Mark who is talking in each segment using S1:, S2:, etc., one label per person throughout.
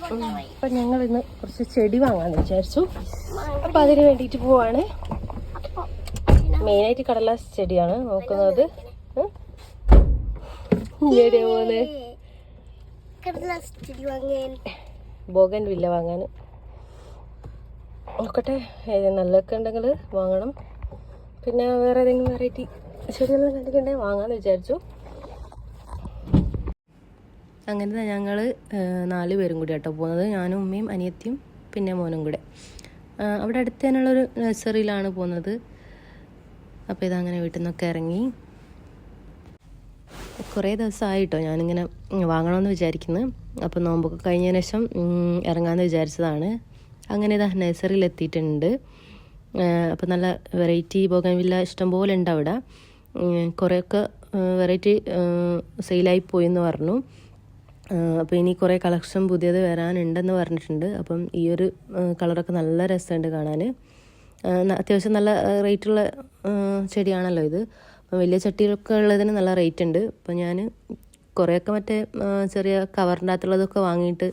S1: അപ്പം ഞങ്ങൾ ഇന്ന് കുറച്ച് ചെടി വാങ്ങാമെന്ന് വിചാരിച്ചു. അപ്പം അതിന് വേണ്ടിയിട്ട് പോവാണ്. മെയിനായിട്ട് കടലാസ് ചെടിയാണ് നോക്കുന്നത്. ബോഗൻവില്ല വാങ്ങാൻ നോക്കട്ടെ. നല്ലതൊക്കെ ഉണ്ടെങ്കിൽ വാങ്ങണം. പിന്നെ വേറെ ഏതെങ്കിലും വെറൈറ്റി ചെടികളെല്ലാം കണ്ടിട്ടുണ്ടെങ്കിൽ വാങ്ങാമെന്ന് വിചാരിച്ചു. അങ്ങനെ ഞങ്ങൾ 4 പേരും കൂടി കേട്ടോ പോകുന്നത്. ഞാനും ഉമ്മയും അനിയത്തിയും പിന്നെ മോനും കൂടെ. അവിടെ അടുത്ത് തന്നെയുള്ളൊരു നഴ്സറിയിലാണ് പോകുന്നത്. അപ്പോൾ ഇതങ്ങനെ വീട്ടിൽ നിന്നൊക്കെ ഇറങ്ങി. കുറേ ദിവസമായിട്ടോ ഞാനിങ്ങനെ വാങ്ങണമെന്ന് വിചാരിക്കുന്നു. അപ്പോൾ നോമ്പൊക്കെ കഴിഞ്ഞതിന് ശേഷം ഇറങ്ങാമെന്ന് വിചാരിച്ചതാണ്. അങ്ങനെ ഇതാ നഴ്സറിയിൽ എത്തിയിട്ടുണ്ട്. അപ്പോൾ നല്ല വെറൈറ്റി ബോഗൻവില്ല ഇഷ്ടംപോലെ ഉണ്ട് അവിടെ. കുറേയൊക്കെ വെറൈറ്റി സെയിലായി പോയെന്ന് പറഞ്ഞു. അപ്പോൾ ഇനി കുറേ കളക്ഷൻ പുതിയത് വരാനുണ്ടെന്ന് പറഞ്ഞിട്ടുണ്ട്. അപ്പം ഈ ഒരു കളറൊക്കെ നല്ല രസമുണ്ട് കാണാൻ. അത്യാവശ്യം നല്ല റേറ്റുള്ള ചെടിയാണല്ലോ ഇത്. അപ്പം വലിയ ചട്ടികളൊക്കെ ഉള്ളതിന് നല്ല റേറ്റ് ഉണ്ട്. അപ്പം ഞാൻ കുറേയൊക്കെ മറ്റേ ചെറിയ കവറിൻ്റെ അകത്തുള്ളതൊക്കെ വാങ്ങിയിട്ട്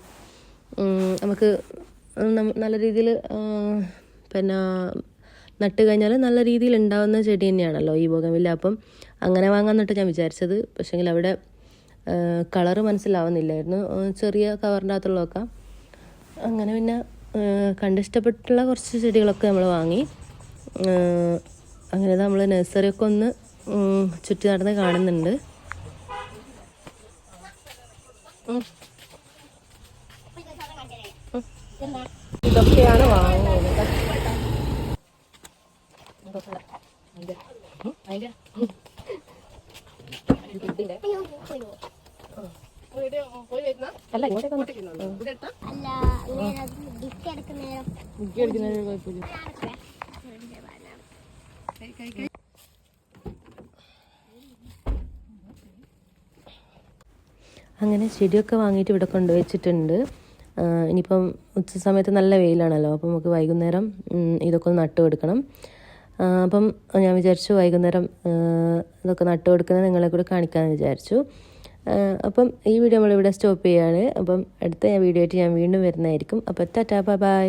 S1: നമുക്ക് നല്ല രീതിയിൽ പിന്നെ നട്ട് കഴിഞ്ഞാൽ നല്ല രീതിയിൽ ഉണ്ടാകുന്ന ചെടി തന്നെയാണല്ലോ ഈ ബോഗൻവില്ല. അപ്പം അങ്ങനെ വാങ്ങാമെന്നിട്ട് ഞാൻ വിചാരിച്ചത്. പക്ഷേങ്കിൽ അവിടെ കളറ് മനസ്സിലാവുന്നില്ലായിരുന്നു, ചെറിയ കവറിൻ്റെ അകത്തുള്ളതൊക്കെ. അങ്ങനെ പിന്നെ കണ്ടിഷ്ടപ്പെട്ടുള്ള കുറച്ച് ചെടികളൊക്കെ നമ്മൾ വാങ്ങി. അങ്ങനെ നമ്മൾ നഴ്സറിയൊക്കെ ഒന്ന് ചുറ്റി നടന്ന് കാണുന്നുണ്ട്. ഇതൊക്കെയാണ് വാങ്ങുന്നത്. അല്ല അങ്ങനെ ചെടിയൊക്കെ വാങ്ങിയിട്ട് ഇവിടെ കൊണ്ടുവച്ചിട്ടുണ്ട്. ഇനിയിപ്പം ഉച്ച സമയത്ത് നല്ല വെയിലാണല്ലോ, അപ്പം നമുക്ക് വൈകുന്നേരം ഇതൊക്കെ ഒന്ന് നട്ടു കൊടുക്കണം. അപ്പം ഞാൻ വിചാരിച്ചു വൈകുന്നേരം ഇതൊക്കെ നട്ടു കൊടുക്കുന്നത് നിങ്ങളെ കൂടെ കാണിക്കാമെന്ന് വിചാരിച്ചു. അപ്പം ഈ വീഡിയോ നമ്മളിവിടെ സ്റ്റോപ്പ് ചെയ്യുകയാണ്. അപ്പം അടുത്ത വീഡിയോ ആയിട്ട് ഞാൻ വീണ്ടും വരുന്നതായിരിക്കും. അപ്പം ടാറ്റാ ബൈ.